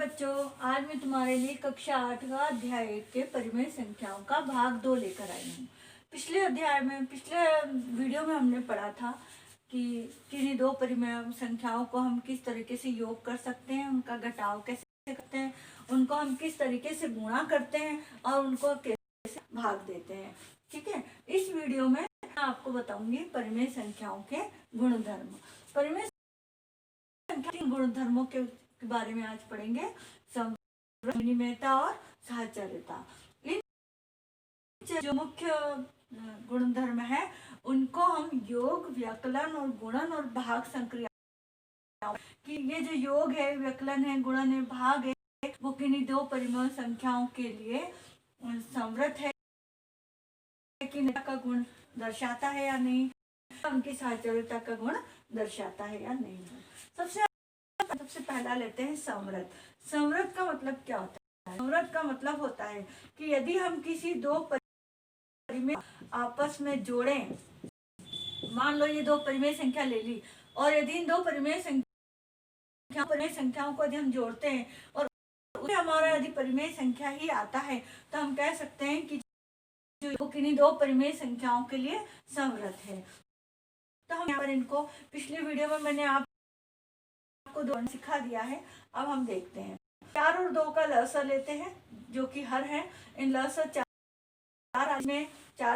बच्चों, आज मैं तुम्हारे लिए कक्षा 8 का अध्याय 1 के परिमेय संख्याओं का भाग 2 लेकर आई हूँ। पिछले वीडियो में हमने पढ़ा था कि किन्हीं दो परिमेय संख्याओं को हम किस तरीके से योग कर सकते हैं, उनका घटाव कैसे करते हैं, उनको हम किस तरीके से गुणा करते हैं और उनको कैसे भाग देते हैं। ठीक है, इस वीडियो में मैं आपको बताऊंगी परिमेय संख्याओं के गुणधर्म। परिमेय संख्या गुणधर्मों के बारे में आज पढ़ेंगे। विनिमेयता और साहचर्यता, इन जो मुख्य गुणधर्म है उनको हम योग, व्यकलन और गुणन और भाग संक्रिया कि ये जो योग है, व्यकलन है, गुणन है, भाग है, वो किन्हीं दो परिमेय संख्याओं के लिए संवृत है कि का गुण दर्शाता है या नहीं, उनकी साहचर्यता का गुण दर्शाता है या नहीं। सबसे पहला लेते हैं संवृत। संवृत का मतलब क्या होता है? संवृत का मतलब होता है कि यदि हम किसी दो परिमेय आपस में जोड़ें, मान लो ये दो परिमेय संख्या ले ली, और यदि इन दो परिमेय संख्याओं को यदि हम जोड़ते हैं और उसमें हमारा यदि परिमेय संख्या ही आता है तो हम कह सकते हैं कि जो किन्हीं दो परिमेय संख्याओं के लिए संवृत है। तो हम यहाँ पर इनको पिछले वीडियो में मैंने आपको दो सिखा दिया है। अब हम देखते हैं 4 और 2 का लसर लेते हैं जो कि हर है। इन लसर 4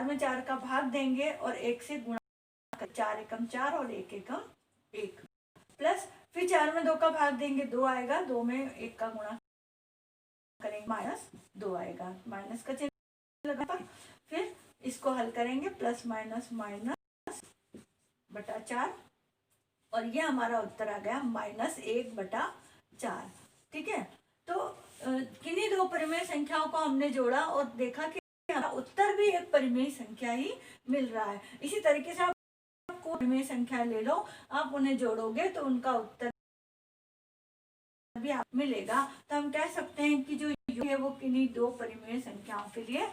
में 4 का भाग देंगे और 1 से गुणा, 4 एकम 4 और 1 एकम 1, प्लस फिर 4 में 2 का भाग देंगे, 2 आएगा, 2 में 1 का गुणा करेंगे, -2 आएगा, माइनस का चिन्ह लगा। फिर इसको हल करेंगे, प्लस माइनस माइनस बटा 4, और ये हमारा उत्तर आ गया -1/4। ठीक है, तो किन्हीं दो परिमेय संख्याओं को हमने जोड़ा और देखा कि हमारा उत्तर भी एक परिमेय संख्या ही मिल रहा है। इसी तरीके से आप परिमेय संख्या ले लो, आप उन्हें जोड़ोगे तो उनका उत्तर भी आप मिलेगा। तो हम कह सकते हैं कि जो योग है वो किन्हीं दो परिमेय संख्याओं के लिए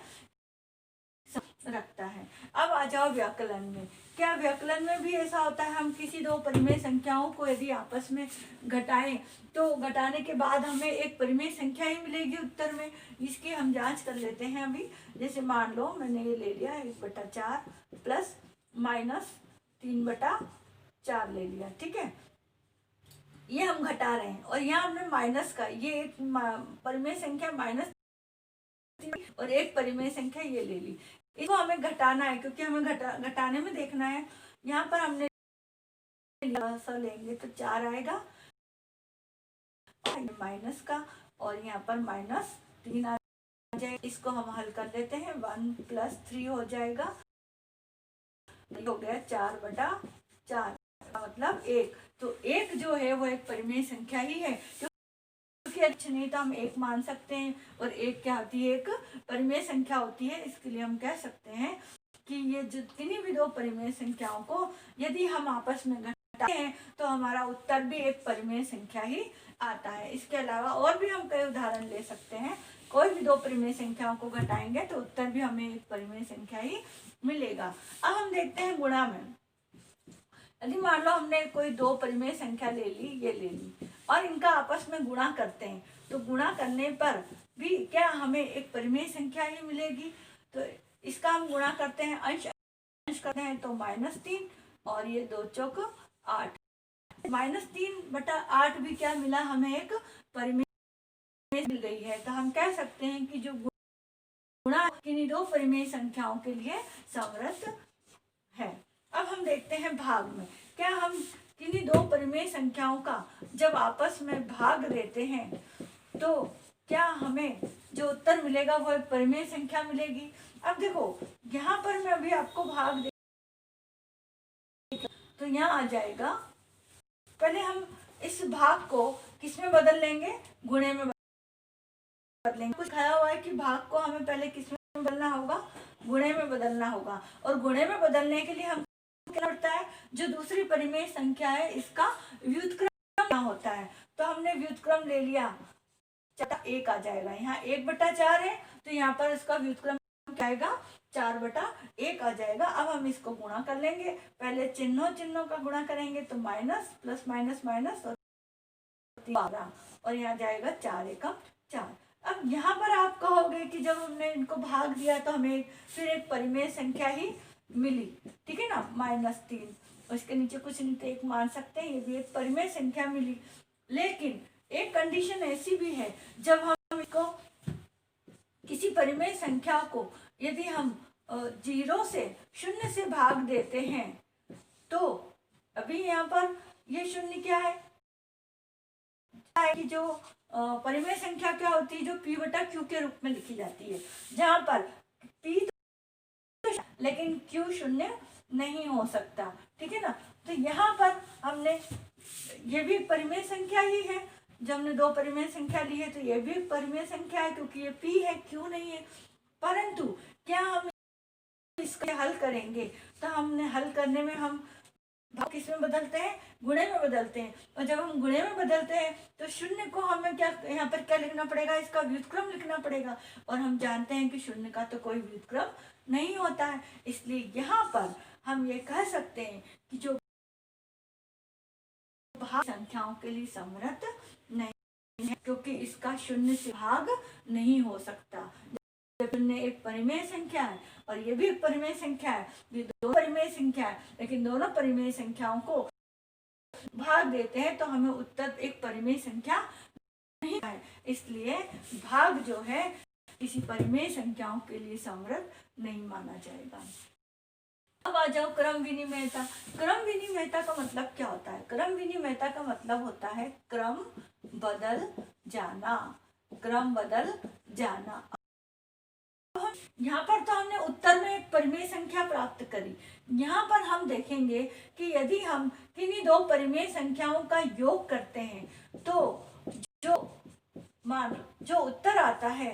रखता है। अब आ जाओ व्याकलन में। क्या व्याकलन में भी ऐसा होता है? हम किसी दो परिमेय संख्याओं को यदि आपस में घटाएं तो घटाने के बाद हमें एक परिमेय संख्या ही मिलेगी उत्तर में। इसकी हम जांच कर लेते हैं अभी। जैसे मान लो मैंने ये ले लिया 1/4 प्लस माइनस 3/4 ले लिया। ठीक है, ये हम घटा रहे हैं और यहाँ हमने माइनस का, ये एक परिमेय संख्या माइनस और एक परिमेय संख्या ये ले ली। इसको हमें घटाना है क्योंकि हमें घटाने में देखना है। यहाँ पर हमने लेंगे तो 4 आएगा माइनस का, और यहाँ पर -3 आ जाएगा। इसको हम हल कर लेते हैं, 1 + 3 हो जाएगा, हो गया 4/4, मतलब 1। तो 1 जो है वो एक परिमेय संख्या ही है, क्योंकि नहीं तो हम 1 मान सकते हैं, और 1 क्या होती है? एक परिमेय संख्या होती है। इसके लिए हम कह सकते हैं कि ये जितनी भी दो परिमेय संख्याओं को यदि हम आपस में घटाते हैं तो हमारा उत्तर भी एक परिमेय संख्या ही आता है। इसके अलावा और भी हम कई उदाहरण ले सकते हैं। कोई भी दो परिमेय संख्याओं को घटाएंगे तो उत्तर भी हमें एक परिमेय संख्या ही मिलेगा। अब हम देखते हैं गुणा में। यदि मान लो हमने कोई दो परिमेय संख्या ले ली, ये ले ली, और इनका आपस में गुणा करते हैं तो गुणा करने पर भी क्या हमें एक परिमेय संख्या ही मिलेगी? तो इसका हम गुणा करते हैं, अंश करते हैं तो -3, और ये 2 चौक 8, -3/8 भी क्या मिला? हमें एक परिमेय मिल गई है। तो हम कह सकते हैं कि जो गुणा किन्हीं दो परिमेय संख्याओं के लिए संवृत है। अब हम देखते हैं भाग में। क्या हम किन्हीं दो परिमेय संख्याओं का जब आपस में भाग देते हैं तो क्या हमें जो उत्तर मिलेगा वो एक परिमेय संख्या मिलेगी? अब देखो, यहाँ पर मैं अभी आपको भाग दे तो यहाँ आ जाएगा। पहले हम इस भाग को किसमें बदल लेंगे? गुणे में बदलेंगे। कुछ खाया हुआ है कि भाग को हमें पहले किसमें बदलना होगा? गुणे में बदलना होगा। और गुणे में बदलने के लिए हम क्या होता है? जो दूसरी परिमेय संख्या है इसका व्युत्क्रम होता है। तो हमने व्युत्क्रम ले लिया, 1 आ जाएगा। यहाँ 1/4 है तो यहाँ पर इसका व्युत्क्रम क्या आएगा? 4/1 आ जाएगा। अब हम इसको गुणा कर लेंगे। पहले चिन्हों का गुणा करेंगे तो माइनस प्लस माइनस माइनस और 12, और यहाँ जाएगा 4 एकम 4। अब यहाँ पर आप कहोगे कि जब हमने इनको भाग दिया तो हमें फिर एक परिमेय संख्या ही मिली, ठीक है ना, -3, उसके नीचे कुछ नहीं तो 1 मान सकते हैं, ये भी एक परिमेय संख्या मिली। लेकिन एक कंडीशन ऐसी भी है, जब हम इसको किसी परिमेय संख्या को यदि हम 0 से भाग देते हैं तो अभी यहाँ पर ये शून्य क्या है कि जो परिमेय संख्या क्या होती है, जो p बटा q के रूप में लिखी जाती है, जहां पर p तो लेकिन q शून्य नहीं हो सकता, ठीक है ना। तो यहाँ पर हमने ये भी परिमेय संख्या ही है, जब हमने 2 परिमेय संख्या ली है तो ये भी परिमेय संख्या है क्योंकि ये p है, q नहीं है। परंतु क्या हम इसको हल करेंगे तो हमने हल करने में हम भाग किस में बदलते हैं, गुणे में बदलते हैं, और जब हम गुणे में बदलते हैं तो शून्य को हमें क्या यहाँ पर क्या लिखना पड़ेगा, इसका व्युत्क्रम लिखना पड़ेगा, और हम जानते हैं कि शून्य का तो कोई व्युत्क्रम नहीं होता है। इसलिए यहाँ पर हम ये कह सकते हैं कि जो भाग संख्याओं के लिए समर्थ नहीं है क्योंकि इसका शून्य से भाग नहीं हो सकता। शून्य एक परिमेय संख्या है और ये भी एक परिमेय संख्या है, ये दो परिमेय संख्या है, लेकिन दोनों परिमेय संख्याओं को भाग देते हैं तो हमें उत्तर एक परिमेय संख्या नहीं है। इसलिए भाग जो है किसी परिमेय संख्याओं के लिए समर्थ नहीं माना जाएगा। अब आ जाओ क्रम विनिमयता। क्रम विनिमयता का मतलब क्या होता है? क्रम विनिमयता का मतलब होता है क्रम बदल जाना, क्रम बदल जाना। यहाँ पर तो हमने उत्तर में एक परिमेय संख्या प्राप्त करी। यहाँ पर हम देखेंगे कि यदि हम किन्हीं 2 परिमेय संख्याओं का योग करते हैं तो जो उत्तर आता है,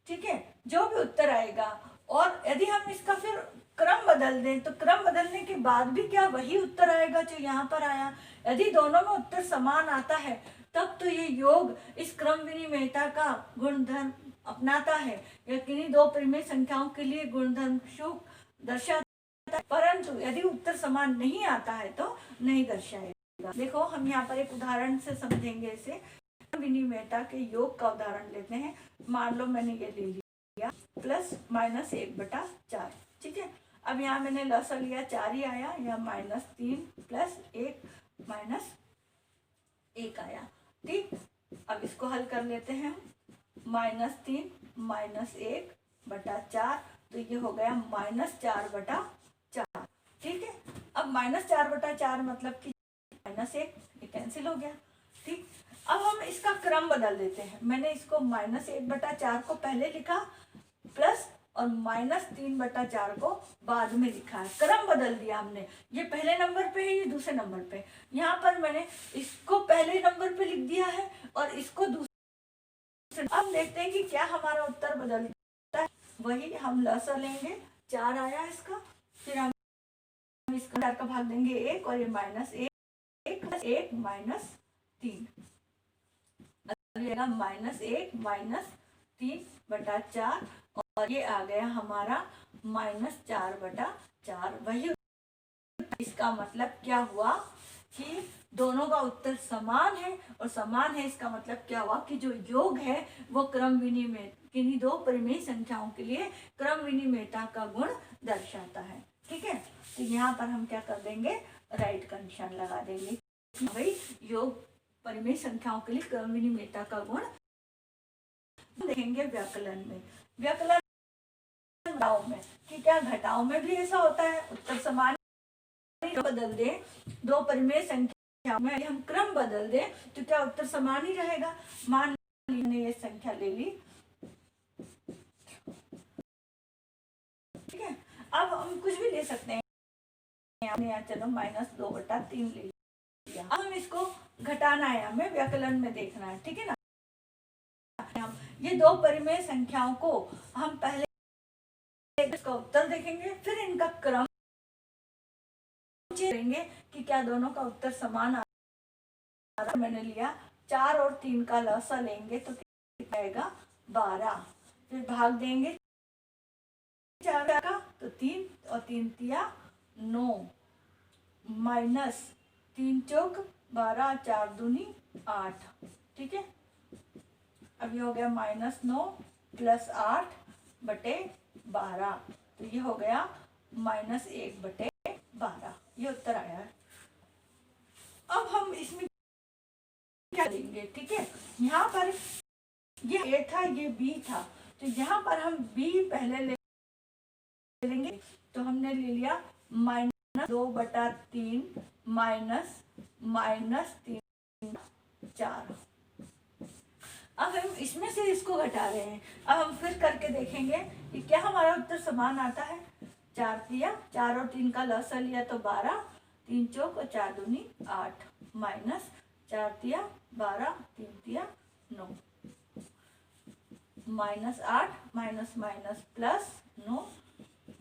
ठीक है, जो भी उत्तर आएगा, और यदि हम इसका फिर क्रम बदल दें तो क्रम बदलने के बाद भी क्या वही उत्तर आएगा जो यहाँ पर आया। यदि दोनों में उत्तर समान आता है तब तो ये योग इस क्रम विनिमयता का गुणधर्म अपनाता है, या किन्हीं 2 परिमेय संख्याओं के लिए गुणधर्म दर्शाता है। परंतु यदि उत्तर समान नहीं आता है तो नहीं दर्शाएगा। देखो हम यहाँ पर एक उदाहरण से समझेंगे इसे। विनिमयता के योग का उदाहरण लेते हैं। मान लो मैंने ये ले लिया +-1/4, ठीक है। अब यहाँ मैंने लसा लिया 4 ही आया, या -3 + 1 - 1 आया, ठीक। अब इसको हल कर लेते हैं। -3 - 1/4 तो ये हो गया -4/4, ठीक है। अब -4/4 मतलब कि -1, ये कैंसिल हो गया, ठीक। अब हम इसका क्रम बदल देते हैं। मैंने इसको -1/4 को पहले लिखा प्लस और -3/4 को बाद में लिखा है। क्रम बदल दिया हमने, ये पहले नंबर पे है, ये दूसरे नंबर पे। यहाँ पर मैंने इसको पहले नंबर पे लिख दिया है और इसको दूसरे। अब देखते हैं कि क्या हमारा उत्तर बदलता है। वही हम लसा लेंगे, 4 आया इसका, फिर हम इसका 4 का भाग देंगे 1 और ये -1 + 1 - 3 -1 - 3/4 और ये आ गया हमारा -4/4। वही इसका मतलब क्या हुआ कि दोनों का उत्तर समान है, और समान है इसका मतलब क्या हुआ कि जो योग है वो क्रम विनिमय किन्हीं 2 परिमेय संख्याओं के लिए क्रम विनिमयता का गुण दर्शाता है, ठीक है। तो यहाँ पर हम क्या कर देंगे, राइट कंडीशन लगा देंगे कि भाई योग परिमेय संख्याओं के लिए क्रम विनिमयता का गुण। देखेंगे व्याकलन में, व्याकलन घटाओं में कि क्या घटाओं में भी ऐसा होता है, उत्तर समान बदल दे 2 परिमेय संख्या में हम क्रम बदल दे तो क्या उत्तर समान ही रहेगा। मान लीजिए ये संख्या ले ली, ठीक है। अब हम कुछ भी ले सकते हैं, यहाँ चलो -2/3 ले लिया। अब हम इसको घटाना है, हमें व्याकलन में देखना है, ठीक है ना। ये 2 परिमेय संख्याओं को हम पहले इसका उत्तर देखेंगे, फिर इनका क्रम देखेंगे कि क्या दोनों का उत्तर समान आ रहा है। मैंने लिया 4 और 3 का लसा लेंगे तो कितना आएगा 12, फिर भाग देंगे 4 का तो 3 और 3 तिया 9 -3 चौक 12, 4 दूनी 8, ठीक है। अब ये हो गया -9 + 8 बटे 12, तो ये हो गया -1 बटे 12, ये उत्तर आया है। अब हम इसमें क्या करेंगे, ठीक है, यहाँ पर ये ए था, ये बी था, तो यहाँ पर हम बी पहले ले लेंगे। तो हमने ले लिया -2/3 -3 4। अब हम इसमें से इसको घटा रहे हैं। अब हम फिर करके देखेंगे कि क्या हमारा उत्तर समान आता है। 4 तिया 4 और 3 का लसा लिया तो 12, 3 चौक और 4 दूनी 8, माइनस 4 तिया 12, 3 तिया 9, -8 माइनस माइनस प्लस 9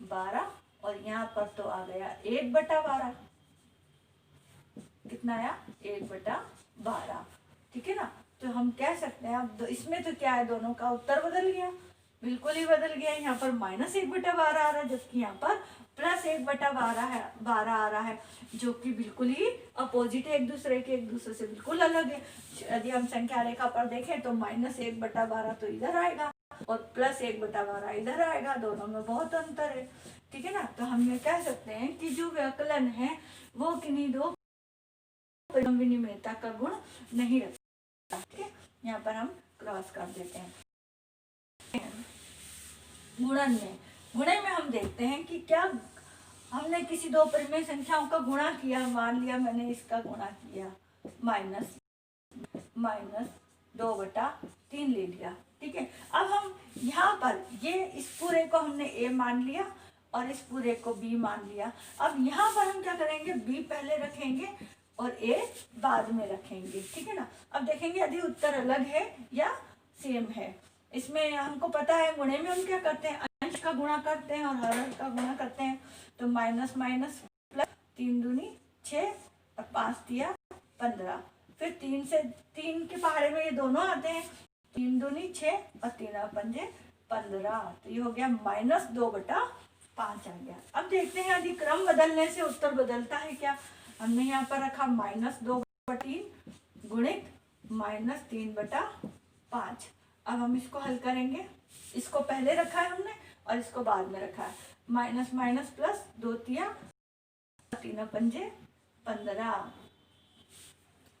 12, और यहाँ पर तो आ गया 1/12। कितना आया 1/12, ठीक है ना। तो हम कह सकते हैं अब इसमें तो क्या है, दोनों का उत्तर बदल गया, बिल्कुल ही बदल गया। यहाँ पर -1/12 आ रहा है, जबकि यहाँ पर +1/12 है, 12 आ रहा है, जो कि बिल्कुल ही अपोजिट है, एक दूसरे से बिल्कुल अलग है। यदि हम संख्या रेखा पर देखें तो -1/12 तो इधर आएगा और +1/12 इधर आएगा, दोनों में बहुत अंतर है, ठीक है ना। तो हम ये कह सकते हैं कि जो व्यकलन है वो किन्हीं दो विनिमेयता का गुण नहीं रखता, ठीक है। यहाँ पर हम क्रॉस कर देते हैं। गुणन में हम देखते हैं कि क्या हमने किसी दो परिमेय संख्याओं का गुणा किया, मान लिया मैंने इसका गुणा किया, -2/3 ले लिया, ठीक है। अब हम यहाँ पर ये इस पूरे को हमने a मान लिया और इस पूरे को b मान लिया। अब यहाँ पर हम क्या करेंगे, b पहले रखेंगे और a बाद में रखेंगे, ठीक है ना। अब देखेंगे यदि उत्तर अलग है या सेम है। इसमें हमको पता है गुणे में हम क्या करते हैं, अंश का गुणा करते हैं और हर का गुणा करते हैं। तो माइनस माइनस प्लस, 3 दूनी 6 और 5 तिया 15, फिर 3 से 3 के पहाड़े में ये दोनों आते हैं, 3 दूनी 6 और 3 पंजे 15, तो ये हो गया -2/5 आ गया। अब देखते हैं यदि क्रम बदलने से उत्तर बदलता है क्या। हमने यहाँ पर रखा -2/3 गुणित -3/5। अब हम इसको हल करेंगे, इसको पहले रखा है हमने और इसको बाद में रखा है, माइनस माइनस प्लस, 2 तिया 3 पंजे 15,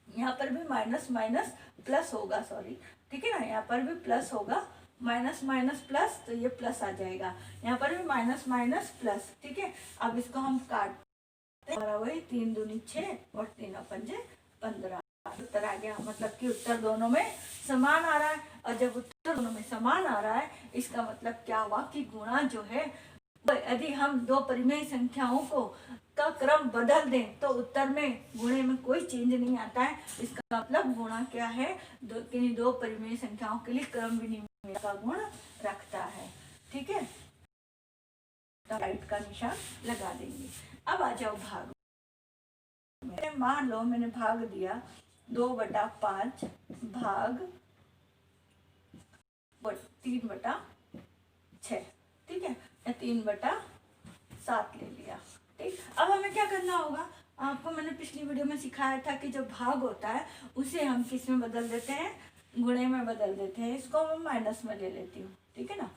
यहाँ पर भी माइनस माइनस प्लस होगा, सॉरी, ठीक है ना, यहाँ पर भी प्लस होगा, माइनस माइनस प्लस, तो ये प्लस आ जाएगा, यहाँ पर भी माइनस माइनस प्लस, ठीक है। अब इसको हम काटते हैं, वही 3 दूनी 6 और 3 पंजे 15, उत्तर आ गया। मतलब कि उत्तर दोनों में समान आ रहा है, और जब उत्तर दोनों में समान आ रहा है इसका मतलब क्या हुआ कि गुणा जो है, यदि हम दो परिमेय संख्याओं को का क्रम बदल दें तो उत्तर में गुणे में कोई चेंज नहीं आता है। इसका मतलब गुणा क्या है, दो परिमेय संख्याओं के लिए क्रम विनिमय का गुण रखता है, ठीक है। तो राइट का निशान लगा देंगे। अब आ जाओ भाग। मान लो मैंने भाग दिया 2/5 भाग 3/6, ठीक है, 3/7 ले लिया, ठीक। अब हमें क्या करना होगा, आपको मैंने पिछली वीडियो में सिखाया था कि जो भाग होता है उसे हम किस में बदल देते हैं, गुणे में बदल देते हैं। इसको मैं माइनस में ले लेती हूँ, ठीक है ना।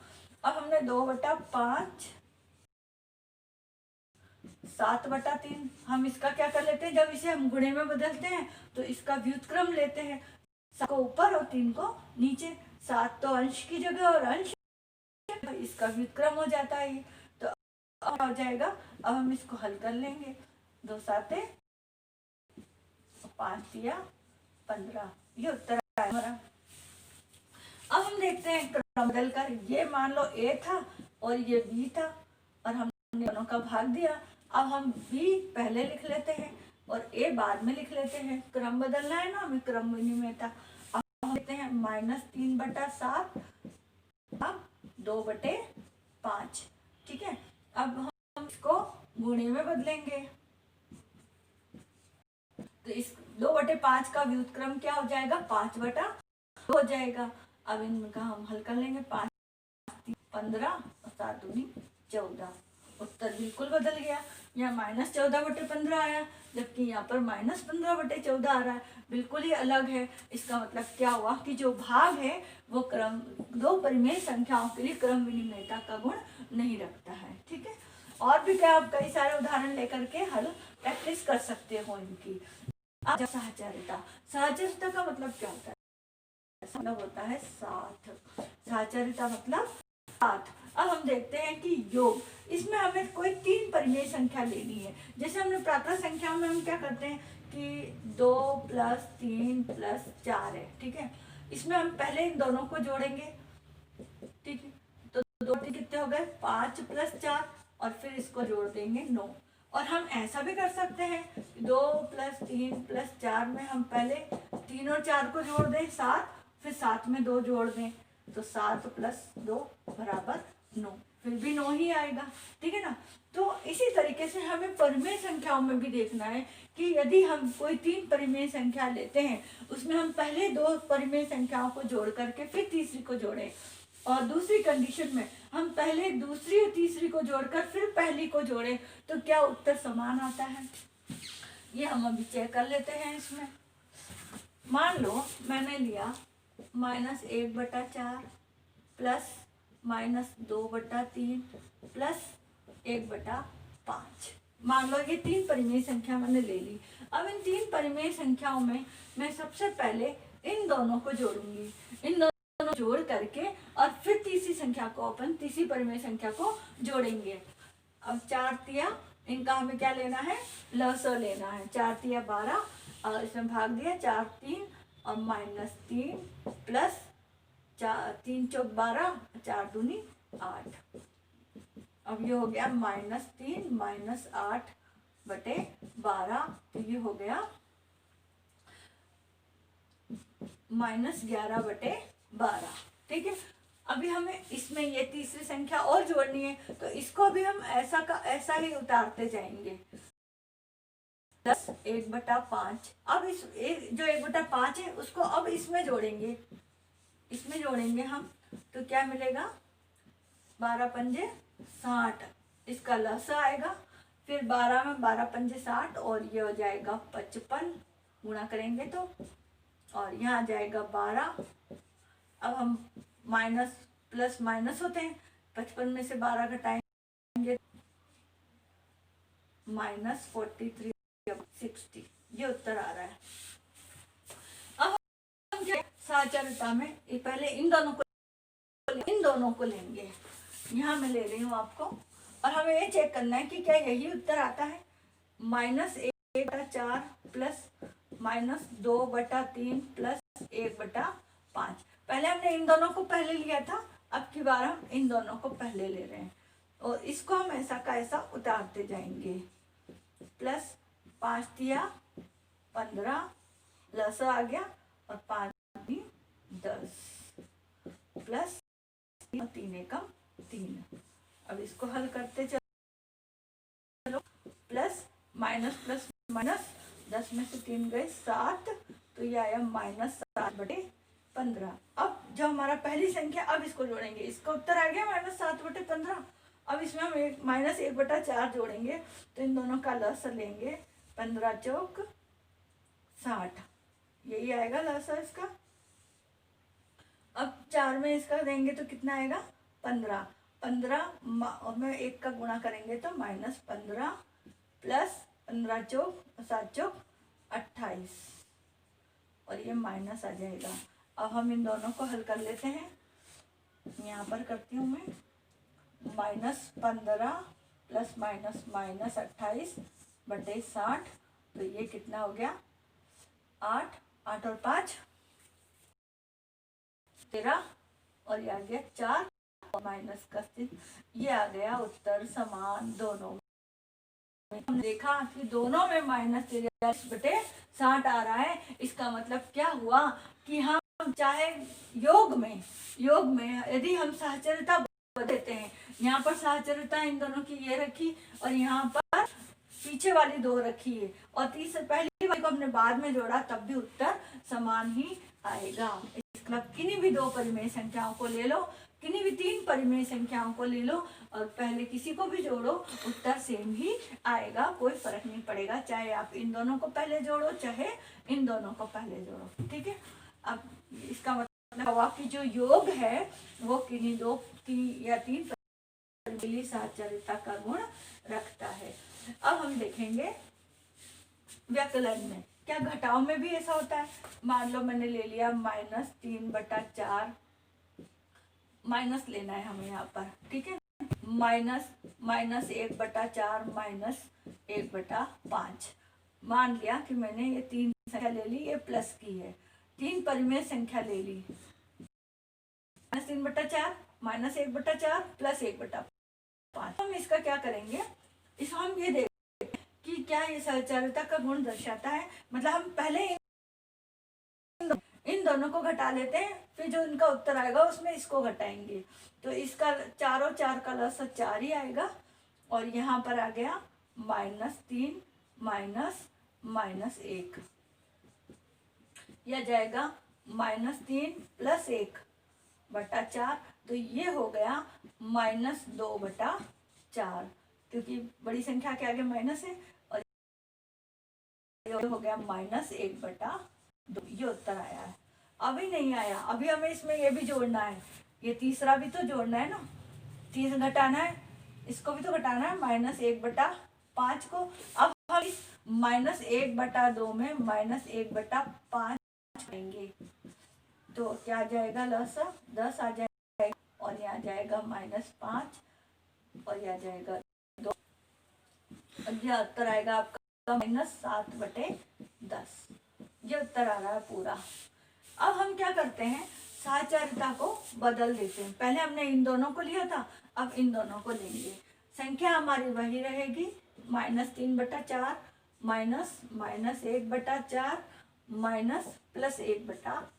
अब हमने 2/5 7/3, हम इसका क्या कर लेते हैं, जब इसे हम गुणे में बदलते हैं तो इसका व्युत्क्रम लेते हैं, 7 को ऊपर और 3 को नीचे, 7 तो अंश की जगह और अंश इसका व्युत्क्रम हो जाता है, तो हो जाएगा। अब हम इसको हल कर लेंगे, 2 7 5 तिया 15, ये उत्तर आया हमारा। अब हम देखते हैं क्रम बदल कर, ये मान लो a था और ये b था और हमने दोनों का भाग दिया। अब हम b पहले लिख लेते हैं और a बाद में लिख लेते हैं, क्रम बदलना है ना हमें, क्रम विनिमयता। अब हम लेते हैं -3/7 2/5, ठीक है। अब हम इसको गुणे में बदलेंगे, तो इस 2/5 का व्युत्क्रम क्या हो जाएगा, 5/2 हो जाएगा। अब इनका हम हल कर लेंगे, 5 15 और 7 दूनी 14, उत्तर बिल्कुल बदल गया। यहाँ -14/15 आया, जबकि यहाँ पर -15/14 आ रहा है, बिल्कुल ही अलग है। इसका मतलब क्या हुआ कि जो भाग है वो क्रम दो परिमेय संख्याओं के लिए क्रम विनिमेयता का गुण नहीं रखता है। ठीक है, और भी क्या आप कई सारे उदाहरण लेकर के हल प्रैक्टिस कर सकते हो इनकी। अब सहचर्यता, सहचर्यता का मतलब क्या होता है? मतलब होता है साथ। सहचर्यता मतलब साथ। अब हम देखते हैं कि योग, इसमें हमें कोई 3 परिमेय संख्या लेनी है। जैसे हमने प्राकृत संख्या में हम क्या करते हैं कि 2 + 3 + 4 है। ठीक है, इसमें हम पहले इन दोनों को जोड़ेंगे। ठीक है, तो 2 कितने हो गए? 5 + 4, और फिर इसको जोड़ देंगे 9। और हम ऐसा भी कर सकते हैं 2 + 3 + 4 में हम पहले 3 और 4 को जोड़ दें 7, फिर 7 में 2 जोड़ दें, तो 7 + 2 = 9, फिर भी 9 ही आएगा। ठीक है ना। तो इसी तरीके से हमें परिमेय संख्याओं में भी देखना है कि यदि हम कोई 3 परिमेय संख्या लेते हैं, उसमें हम पहले 2 परिमेय संख्याओं को जोड़ करके फिर तीसरी को जोड़ें, और दूसरी कंडीशन में हम पहले दूसरी और तीसरी को जोड़कर फिर पहली को जोड़ें, तो क्या उत्तर समान आता है? ये हम अभी चेक कर लेते हैं। इसमें मान लो मैंने लिया -1/4 प्लस -2/3 प्लस 1/5। मान लो ये 3 परिमेय संख्या मैंने ले ली। अब इन 3 परिमेय संख्याओं में मैं सबसे पहले इन दोनों को जोड़ूंगी, इन दोनों जोड़ करके, और फिर तीसरी संख्या को, अपन तीसरी परिमेय संख्या को जोड़ेंगे। अब 4 तिया, इनका हमें क्या लेना है? लसअ लेना है। 4 तिया 12, और इसमें भाग दिया 4 3 और -3 प्लस 3 चौक 12, 4 दूनी 8। अब ये हो गया -3 - 8/12, तो ये हो गया -11/12। ठीक है, अभी हमें इसमें ये तीसरी संख्या और जोड़नी है, तो इसको भी हम ऐसा ही उतारते जाएंगे। 10 1/5। अब इस जो 1/5 है उसको अब इसमें जोड़ेंगे, हम, तो क्या मिलेगा? 12 पंजे 60, इसका लसा आएगा। फिर 12 में 12 पंजे 60, और ये हो जाएगा 55, गुणा करेंगे तो, और यहाँ आ जाएगा 12। अब हम माइनस प्लस माइनस होते हैं, 55 में से 12 घटाएंगे -43 60, ये उत्तर आ रहा है। अब हम सहचर्यता में पहले इन दोनों को लेंगे। यहाँ मैं ले रही हूँ आपको, और हमें ये चेक करना है कि क्या यही उत्तर आता है। -1/4 प्लस -2/3 प्लस 1/5। पहले हमने इन दोनों को पहले लिया था, अब की बार हम इन दोनों को पहले ले रहे हैं, और इसको हम ऐसा का ऐसा उतारते जाएंगे। प्लस 5 तिया 15, लस आ गया, और 5 10 प्लस 3 एकम 3। अब इसको हल करते चलो। प्लस माइनस प्लस माइनस, 10 में से 3 गए 7, तो ये आया -7/15। अब जो हमारा पहली संख्या, अब इसको जोड़ेंगे, इसका उत्तर आ गया -7/15। अब इसमें हम -1/4 जोड़ेंगे, तो इन दोनों का लस लेंगे, 15 चौक 60, यही आएगा लसा इसका। अब 4 में इसका देंगे तो कितना आएगा? 15 और में 1 का गुणा करेंगे तो -15 प्लस 15 चौक 7 चौक 28, और ये माइनस आ जाएगा। अब हम इन दोनों को हल कर लेते हैं। यहाँ पर करती हूँ मैं, -15 प्लस -28/60, तो ये कितना हो गया? 8 और 5 13, और ये आ गया 4 और माइनस का चिन्ह, ये आ गया उत्तर समान दोनों में। हमने देखा कि दोनों में -43/60 आ रहा है। इसका मतलब क्या हुआ कि हम चाहे योग में यदि हम सहचर्यता देते हैं, यहाँ पर सहचर्यता इन दोनों की ये रखी, और यहाँ पर पीछे वाली 2 रखी है, और तीसरी पहली वाली को हमने बाद में जोड़ा, तब भी उत्तर समान ही आएगा। इसका किन्हीं भी दो परिमेय संख्याओं को ले लो, किन्हीं भी तीन परिमेय संख्याओं को ले लो और पहले किसी को भी जोड़ो, उत्तर सेम ही आएगा, कोई फर्क नहीं पड़ेगा, चाहे आप इन दोनों को पहले जोड़ो चाहे इन दोनों को पहले जोड़ो। ठीक है, अब इसका मतलब हुआ कि जो योग है वो किन्हीं दो या तीन साहचर्यता का गुण रखता है। अब हम देखेंगे व्यकलन में, क्या घटाव में भी ऐसा होता है? मान लो मैंने ले लिया -3/4, माइनस लेना है हमें यहाँ पर, ठीक है, -1/4 -1/5। मान लिया कि मैंने ये तीन संख्या ले ली, ये प्लस की है, तीन परिमेय संख्या ले ली, -3/4 -1/4 +1/5। हम इसका क्या करेंगे, इस हम ये देखें कि क्या ये सहचारिता का गुण दर्शाता है। मतलब हम पहले इन दोनों को घटा लेते हैं, फिर जो इनका उत्तर आएगा उसमें इसको घटाएंगे, तो इसका चारों चार का लसा 4 ही आएगा, और यहाँ पर आ गया -3 -1, यह जाएगा -3 + 1/4, तो ये हो गया -2/4, क्योंकि बड़ी संख्या के आगे माइनस है, और ये हो गया -1/2, ये उत्तर आया है। अभी नहीं आया, अभी हमें इसमें ये भी जोड़ना है, ये तीसरा भी तो जोड़ना है ना, 3 घटाना है, इसको भी तो घटाना है, -1/5 को। अब हम इस -1/2 में -1/5 लेंगे, तो क्या आ जाएगा, लसा 10 आ जाएगा, और यहाँ जाएगा -5, और यह जाएगा 2, और यह उत्तर आएगा आपका -7/10। ये उत्तर आ रहा है पूरा। अब हम क्या करते हैं, साहचर्यता को बदल देते हैं। पहले हमने इन दोनों को लिया था, अब इन दोनों को लेंगे। संख्या हमारी वही रहेगी, -3/4 -1/4 +1/5।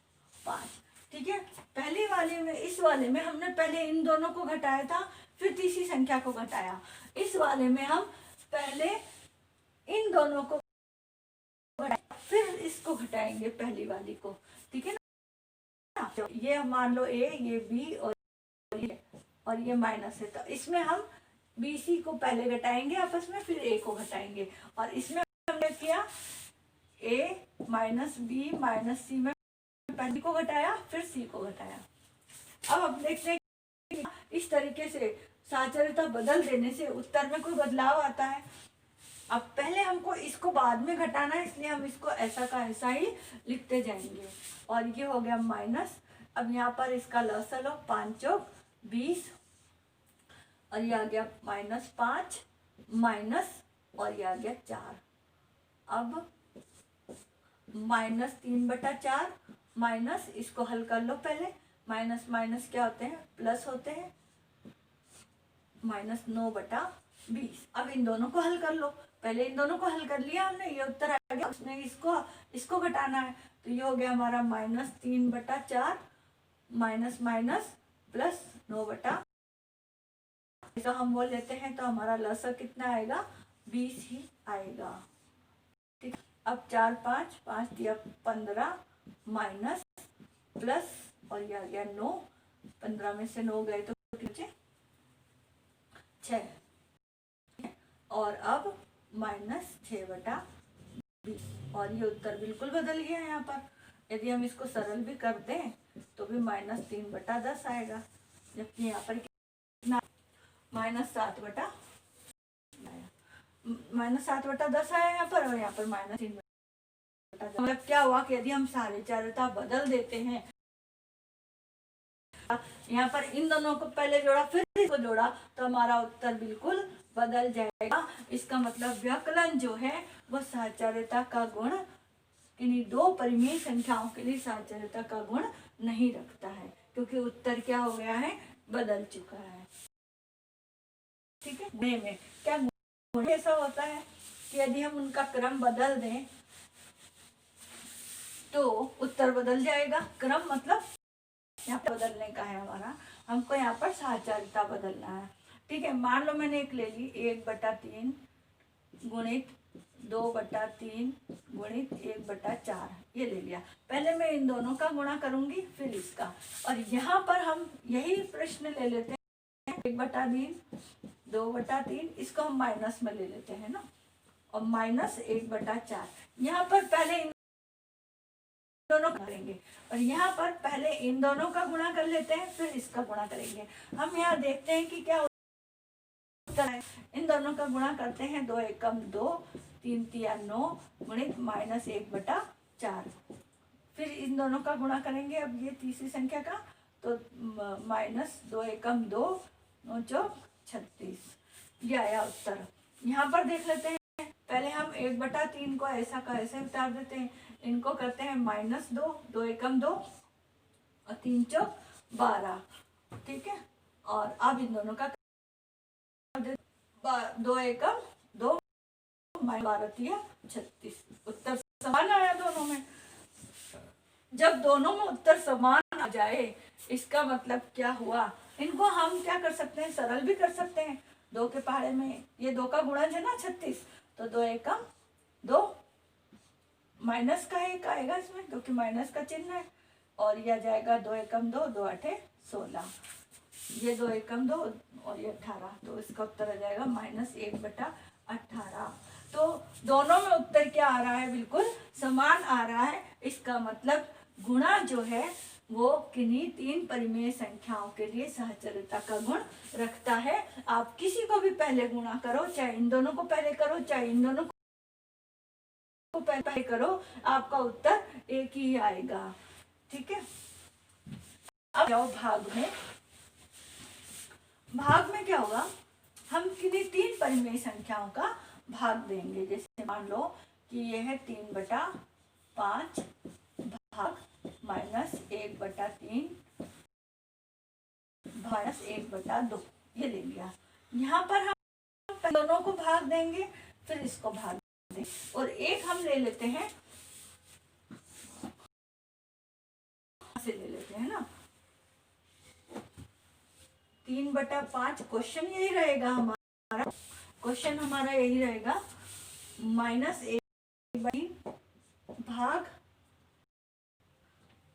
ठीक है, पहली वाले में, इस वाले में हमने पहले इन दोनों को घटाया था, फिर तीसरी संख्या को घटाया। इस वाले में हम पहले इन दोनों को फिर इसको घटाएंगे, पहली वाली को। ठीक है ना, तो ये मान लो ए, ये बी, और ये माइनस है, तो इसमें हम बी सी को पहले घटाएंगे आपस में, फिर ए को घटाएंगे, और इसमें हमने किया ए -बी -सी में पहले को घटाया, फिर सी को घटाया। अब हम देखते हैं इस तरीके से साहचर्यता बदल देने से उत्तर में कोई बदलाव आता है। अब पहले हमको इसको बाद में घटाना है, इसलिए हम इसको ऐसा का ऐसा ही लिखते जाएंगे, और ये हो गया माइनस। अब यहाँ पर इसका लसा लो, 5 चौक 20, और ये आ गया -5 माइनस, और ये आ गया 4। अब -3/4 माइनस, इसको हल कर लो पहले, माइनस माइनस क्या होते हैं, प्लस होते हैं, -9/20। अब इन दोनों को हल कर लो, पहले इन दोनों को हल कर लिया हमने, ये उत्तर आ गया, उसमें इसको घटाना है, तो ये हो गया हमारा -3/4 माइनस माइनस +9/, तो हम वो लेते हैं, तो हमारा लसा कितना आएगा, 20 ही आएगा। ठीक, अब 4 5 5 दिया 15 माइनस प्लस, और ये आ गया 9, 15 में से 9 गए तो नीचे 6, और अब -6/20, और ये उत्तर बिल्कुल बदल गया यहाँ पर। यदि हम इसको सरल भी कर दें तो भी -3/10 आएगा, जबकि यहाँ पर कितना, -7/10 आया यहाँ पर, और यहाँ पर -3/10। मतलब क्या हुआ कि यदि हम साहचर्यता बदल देते हैं, यहाँ पर इन दोनों को पहले जोड़ा फिर इसको जोड़ा, तो हमारा उत्तर बिल्कुल बदल जाएगा। इसका मतलब व्यकलन जो है वो साहचर्यता का गुण किन्हीं दो परिमेय संख्याओं के लिए साहचर्यता का गुण नहीं रखता है, क्योंकि उत्तर क्या हो गया है, बदल चुका है। ठीक है, में क्या गुण ऐसा होता है कि यदि हम उनका क्रम बदल दें तो उत्तर बदल जाएगा। क्रम मतलब यहाँ पर बदलने का है हमारा, हमको यहाँ पर साहचर्यता बदलना है। ठीक है, मान लो मैंने एक ले ली, 1/3 गुणित 2/3 गुणित 1/4 ये ले लिया। पहले मैं इन दोनों का गुणा करूंगी फिर इसका। और यहाँ पर हम यही प्रश्न ले लेते हैं 1/3 2/3, इसको हम माइनस में ले लेते हैं ना, और माइनस 1/4। यहाँ पर पहले इन दोनों करेंगे और यहाँ पर पहले इन दोनों का गुणा कर लेते हैं फिर इसका गुणा करेंगे। हम यहाँ देखते हैं कि क्या उत्तर है। इन दोनों का गुणा करते हैं, 2 एकम 2, 3 तिया 9 गुणित माइनस 1/4। फिर इन दोनों का गुणा करेंगे अब ये तीसरी संख्या का, तो माइनस 2 एकम 2 9 चौक 36। ये आया उत्तर। यहाँ पर देख लेते हैं, पहले हम 1/3 को ऐसा का ऐसे उतार देते हैं, इनको करते हैं -2, 2 एकम 2 और 3 चौक 12। ठीक है, और अब इन दोनों का 2 एकम 2 12 तिया 36। उत्तर समान आया दोनों में। जब दोनों में उत्तर समान आ जाए इसका मतलब क्या हुआ, इनको हम क्या कर सकते हैं, सरल भी कर सकते हैं। 2 के पहाड़े में ये 2 का गुणज है ना 36, तो 2 एकम 2 माइनस का 1 आएगा इसमें क्योंकि माइनस का चिन्ह है, और यह जाएगा 2 एकम 2 2 8 16। ये 2 एकम 2 और ये 18, तो इसका उत्तर आ जाएगा -1/18। तो दोनों में उत्तर क्या आ रहा है, बिल्कुल समान आ रहा है। इसका मतलब गुणा जो है वो किन्हीं 3 परिमेय संख्याओं के लिए सहचर्यता का गुण रखता है। आप किसी को भी पहले गुणा करो, चाहे इन दोनों को पहले करो चाहे इन दोनों को पहले करो, आपका उत्तर एक ही आएगा। ठीक है, अब जाओ भाग में। भाग में क्या होगा, हम किन्हीं 3 परिमेय संख्याओं का भाग देंगे। जैसे मान लो कि यह है 3/5 भाग -1/3 -1/2 ये ले लिया। यहाँ पर हम दोनों को भाग देंगे फिर इसको भाग देंगे, और एक हम ले लेते हैं से ले लेते हैं ना 3/5। क्वेश्चन यही रहेगा हमारा, क्वेश्चन हमारा यही रहेगा -1/3 भाग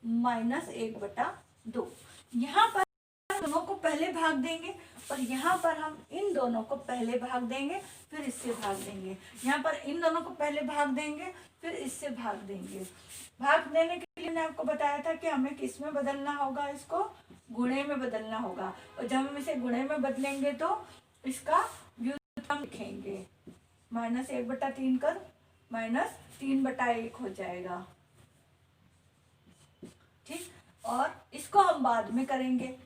-1/2। यहाँ पर दोनों को पहले भाग देंगे और यहाँ पर हम इन दोनों को पहले भाग देंगे फिर इससे भाग देंगे। यहाँ पर इन दोनों को पहले भाग देंगे फिर इससे भाग देंगे। भाग देने के लिए मैंने आपको बताया था कि हमें किस में बदलना होगा, इसको गुणे में बदलना होगा। और जब हम इसे गुणे में बदलेंगे तो इसका व्युत्क्रम लिखेंगे, -1/3 कर -3/1 हो जाएगा। ठीक, और इसको हम बाद में करेंगे,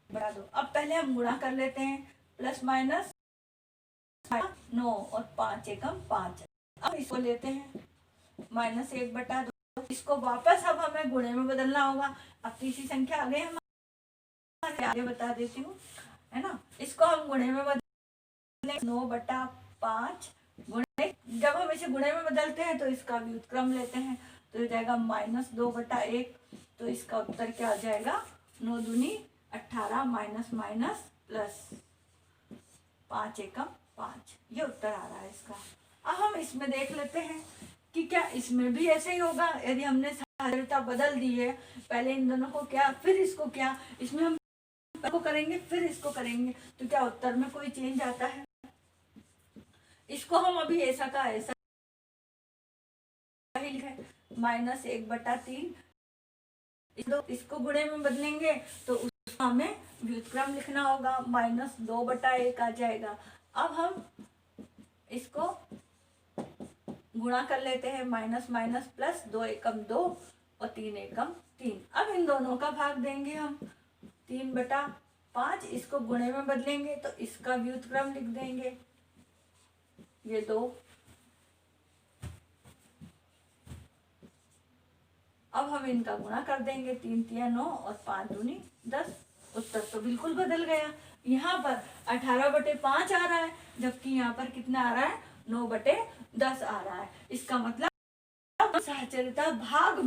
बढ़ा दो। अब पहले हम गुणा कर लेते हैं, प्लस माइनस 9 और 5 एकम 5। अब इसको लेते हैं -1/2, इसको वापस अब हमें गुणे में बदलना होगा। अब तीसरी संख्या आ गई हमारे, आगे बता देती हूँ, है ना। इसको हम गुणे में बदलेंगे 9/5 गुणे। जब हम इसे गुणे में बदलते हैं तो इसका व्युत्क्रम लेते हैं, तो हो जाएगा -2/1। तो इसका उत्तर क्या आ जाएगा, 9 दूनी 18 माइनस माइनस प्लस 5 एकम 5। ये उत्तर आ रहा है इसका। अब हम इसमें देख लेते हैं कि क्या इसमें भी ऐसे ही होगा। यदि हमने सहचर्यता बदल दी है, पहले इन दोनों को क्या फिर इसको क्या, इसमें हम इसको करेंगे फिर इसको करेंगे, तो क्या उत्तर में कोई चेंज आता है। इसको हम अभी ऐसा का ऐसा ही है, -1/3। इसको गुणे में बदलेंगे तो उसको हमें व्युत्क्रम लिखना होगा, -2/1 आ जाएगा। अब हम इसको गुणा कर लेते हैं, माइनस माइनस प्लस, 2 एकम 2 और 3 एकम 3। अब इन दोनों का भाग देंगे हम, 3/5। इसको गुणे में बदलेंगे तो इसका व्युत्क्रम लिख देंगे, ये 2। अब हम इनका गुणा कर देंगे, 3 तिया 9 और 5 दूनी 10। उत्तर तो बिल्कुल बदल गया। यहाँ पर 18/5 आ रहा है, जबकि यहाँ पर कितना आ रहा है, 9/10 आ रहा है। इसका मतलब साहचर्यता भाग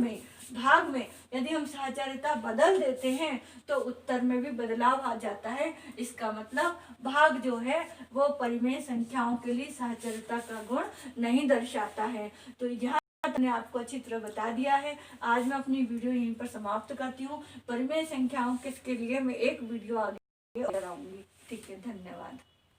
में यदि हम साहचर्यता बदल देते हैं तो उत्तर में भी बदलाव आ जाता है। इसका मतलब भाग जो है वो परिमेय संख्याओं के लिए साहचर्यता का गुण नहीं दर्शाता है। तो यहाँ मैंने आपको अच्छी तरह बता दिया है। आज मैं अपनी वीडियो यहीं पर समाप्त करती हूँ। परिमेय संख्याओं के लिए मैं एक वीडियो आगे कराऊंगी। ठीक है, धन्यवाद।